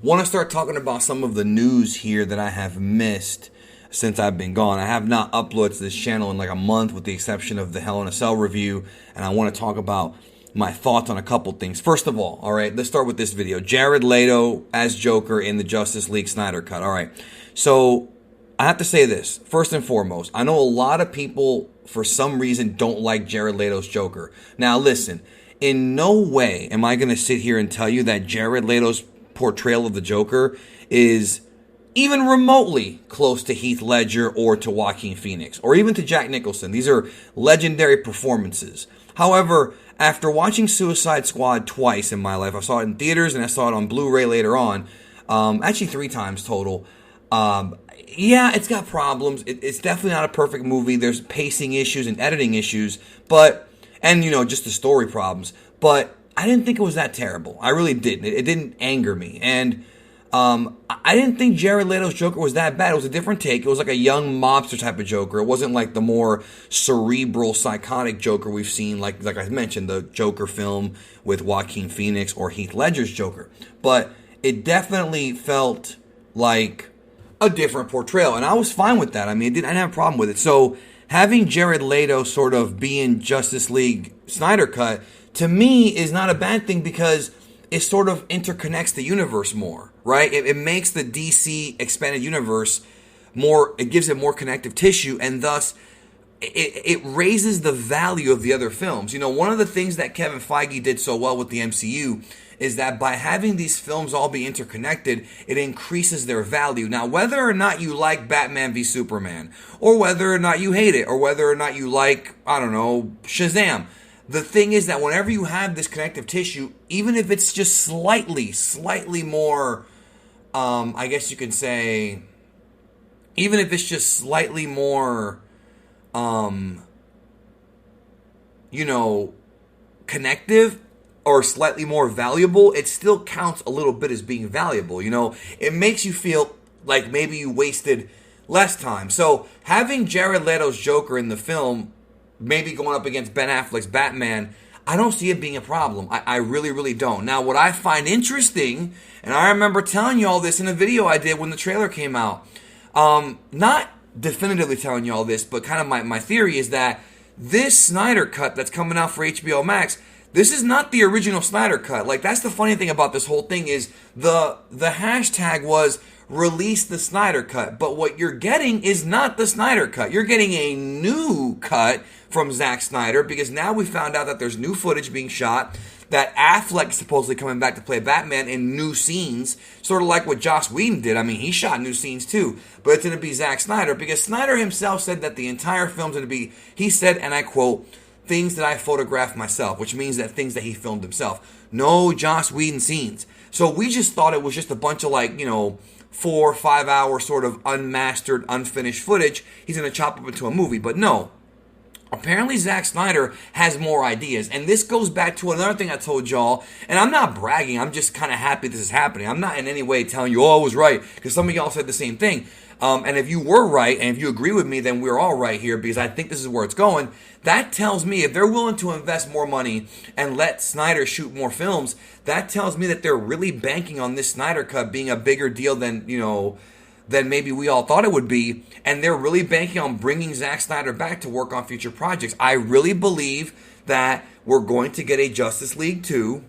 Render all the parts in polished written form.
Want to start talking about some of the news here that I have missed since I've been gone. I have not uploaded to this channel in like a month with the exception of the Hell in a Cell review, and I want to talk about my thoughts on a couple things. First of all right, let's start with this video. Jared Leto as Joker in the Justice League Snyder Cut. All right, so I have to say this. First and foremost, I know a lot of people, for some reason, don't like Jared Leto's Joker. Now listen, in no way am I going to sit here and tell you that Jared Leto's portrayal of the Joker is even remotely close to Heath Ledger or to Joaquin Phoenix or even to Jack Nicholson. These are legendary performances. However, after watching Suicide Squad twice in my life, I saw it in theaters and I saw it on Blu-ray later on, actually 3 times total. Yeah, it's got problems. It's definitely not a perfect movie. There's pacing issues and editing issues, and just the story problems. But I didn't think it was that terrible. I really didn't. It didn't anger me. And I didn't think Jared Leto's Joker was that bad. It was a different take. It was like a young mobster type of Joker. It wasn't like the more cerebral, psychotic Joker we've seen, like I mentioned, the Joker film with Joaquin Phoenix or Heath Ledger's Joker. But it definitely felt like a different portrayal, and I was fine with that. I mean, I didn't have a problem with it. So having Jared Leto sort of be in Justice League Snyder Cut, to me, is not a bad thing because it sort of interconnects the universe more, right? It makes the DC expanded universe more, it gives it more connective tissue, and thus it raises the value of the other films. One of the things that Kevin Feige did so well with the MCU is that by having these films all be interconnected, it increases their value. Now, whether or not you like Batman v Superman, or whether or not you hate it, or whether or not you like, I don't know, Shazam, the thing is that whenever you have this connective tissue, even if it's just slightly more, I guess you could say, even if it's just slightly more, connective or slightly more valuable, it still counts a little bit as being valuable. It makes you feel like maybe you wasted less time. So having Jared Leto's Joker in the film, maybe going up against Ben Affleck's Batman, I don't see it being a problem. I really, really don't. Now, what I find interesting, and I remember telling you all this in a video I did when the trailer came out, not definitively telling you all this, but kind of my theory is that this Snyder Cut that's coming out for HBO Max, this is not the original Snyder Cut. Like, that's the funny thing about this whole thing is the hashtag was release the Snyder Cut, but what you're getting is not the Snyder Cut. You're getting a new cut from Zack Snyder because now we found out that there's new footage being shot, that Affleck is supposedly coming back to play Batman in new scenes, sort of like what Joss Whedon did. I mean, he shot new scenes too, but it's going to be Zack Snyder because Snyder himself said that the entire film's going to be, he said, and I quote, things that I photographed myself, which means that things that he filmed himself. No Joss Whedon scenes. So we just thought it was just a bunch of 4 or 5 hour sort of unmastered, unfinished footage he's going to chop up into a movie. But no. Apparently Zack Snyder has more ideas. And this goes back to another thing I told y'all. And I'm not bragging. I'm just kind of happy this is happening. I'm not in any way telling you, I was right. Because some of y'all said the same thing. And if you were right, and if you agree with me, then we're all right here. Because I think this is where it's going. That tells me if they're willing to invest more money and let Snyder shoot more films, that tells me that they're really banking on this Snyder Cut being a bigger deal than, than maybe we all thought it would be, and they're really banking on bringing Zack Snyder back to work on future projects. I really believe that we're going to get a Justice League 2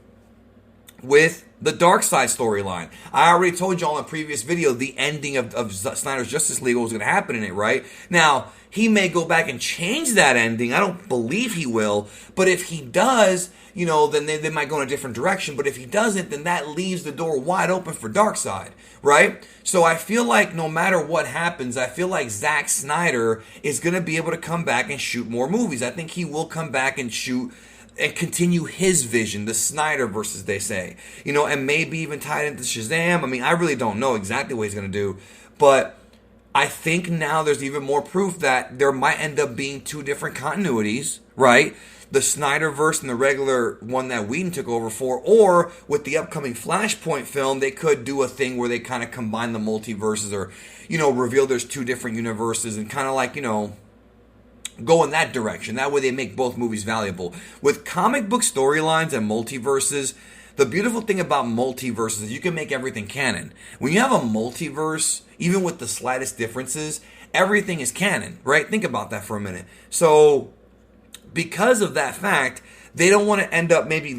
with the Darkseid storyline. I already told you all in a previous video the ending of Snyder's Justice League, what was going to happen in it, right? Now, he may go back and change that ending. I don't believe he will, but if he does, then they might go in a different direction. But if he doesn't, then that leaves the door wide open for Darkseid, right? So I feel like no matter what happens, I feel like Zack Snyder is going to be able to come back and shoot more movies. I think he will come back and shoot and continue his vision, the Snyderverse, as they say, and maybe even tie it into Shazam. I mean, I really don't know exactly what he's going to do, but I think now there's even more proof that there might end up being 2 different continuities, right? The Snyderverse and the regular one that Whedon took over for, or with the upcoming Flashpoint film, they could do a thing where they kind of combine the multiverses or, reveal there's 2 different universes and kind of like, go in that direction. That way they make both movies valuable. With comic book storylines and multiverses, The beautiful thing about multiverses is you can make everything canon. When you have a multiverse, even with the slightest differences, everything is canon, right? Think about that for a minute. So, because of that fact, they don't want to end up maybe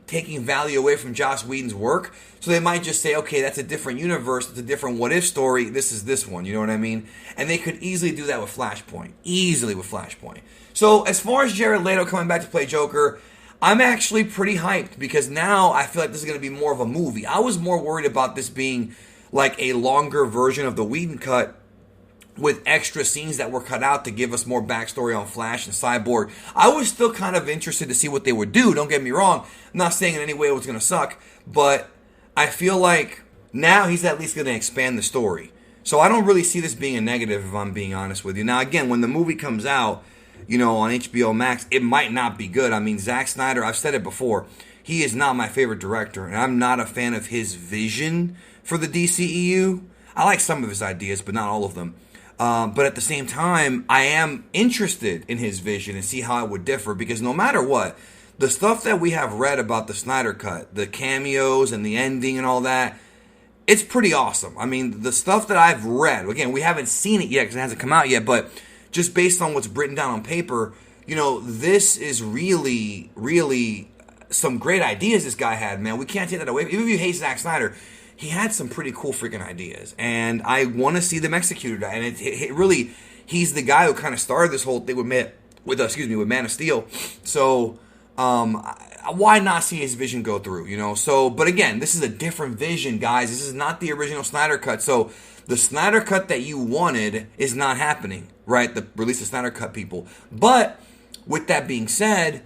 taking value away from Joss Whedon's work. So they might just say, okay, that's a different universe, it's a different what if story, this is this one, you know what I mean? And they could easily do that with Flashpoint. Easily with Flashpoint. So as far as Jared Leto coming back to play Joker, I'm actually pretty hyped because now I feel like this is going to be more of a movie. I was more worried about this being like a longer version of the Whedon cut with extra scenes that were cut out to give us more backstory on Flash and Cyborg. I was still kind of interested to see what they would do. Don't get me wrong. I'm not saying in any way it was going to suck, but I feel like now he's at least going to expand the story. So I don't really see this being a negative, if I'm being honest with you. Now, again, when the movie comes out, you know, on HBO Max, it might not be good. I mean, Zack Snyder, I've said it before, he is not my favorite director, and I'm not a fan of his vision for the DCEU. I like some of his ideas, but not all of them. But at the same time, I am interested in his vision and see how it would differ, because no matter what, the stuff that we have read about the Snyder Cut, the cameos and the ending and all that, it's pretty awesome. I mean, the stuff that I've read, again, we haven't seen it yet because it hasn't come out yet, but just based on what's written down on paper, you know, this is really, really some great ideas this guy had, man. We can't take that away. Even if you hate Zack Snyder, he had some pretty cool freaking ideas, and I want to see them executed. And it really, he's the guy who kind of started this whole thing with Man of Steel. So why not see his vision go through? You know. So, but again, this is a different vision, guys. This is not the original Snyder Cut. So the Snyder Cut that you wanted is not happening, right? The release of Snyder Cut, people. But with that being said,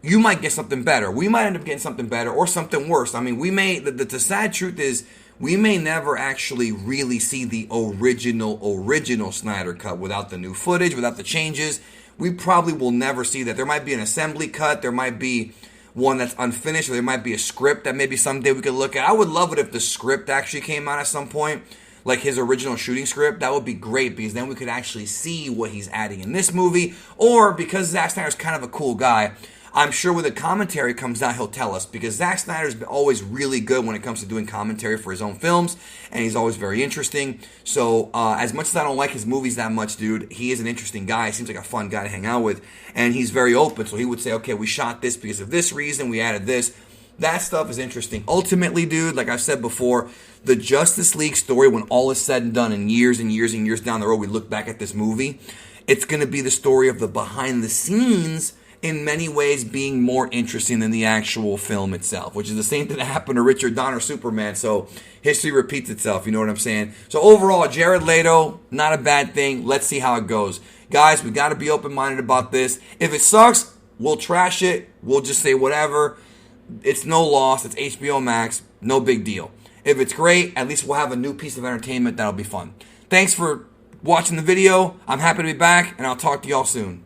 you might get something better. We might end up getting something better or something worse. I mean, the sad truth is we may never actually really see the original Snyder Cut without the new footage, without the changes. We probably will never see that. There might be an assembly cut. There might be one that's unfinished, or there might be a script that maybe someday we could look at. I would love it if the script actually came out at some point, like his original shooting script. That would be great, because then we could actually see what he's adding in this movie. Or because Zack Snyder's kind of a cool guy, I'm sure when the commentary comes out, he'll tell us, because Zack Snyder's been always really good when it comes to doing commentary for his own films, and he's always very interesting. So as much as I don't like his movies that much, dude, he is an interesting guy. He seems like a fun guy to hang out with, and he's very open. So he would say, okay, we shot this because of this reason, we added this. That stuff is interesting. Ultimately, dude, like I've said before, the Justice League story, when all is said and done, and years down the road, we look back at this movie, it's going to be the story of the behind the scenes, in many ways being more interesting than the actual film itself, which is the same thing that happened to Richard Donner Superman. So history repeats itself, you know what I'm saying? So overall, Jared Leto, not a bad thing. Let's see how it goes. Guys, we got to be open-minded about this. If it sucks, we'll trash it. We'll just say whatever. It's no loss. It's HBO Max. No big deal. If it's great, at least we'll have a new piece of entertainment that'll be fun. Thanks for watching the video. I'm happy to be back, and I'll talk to y'all soon.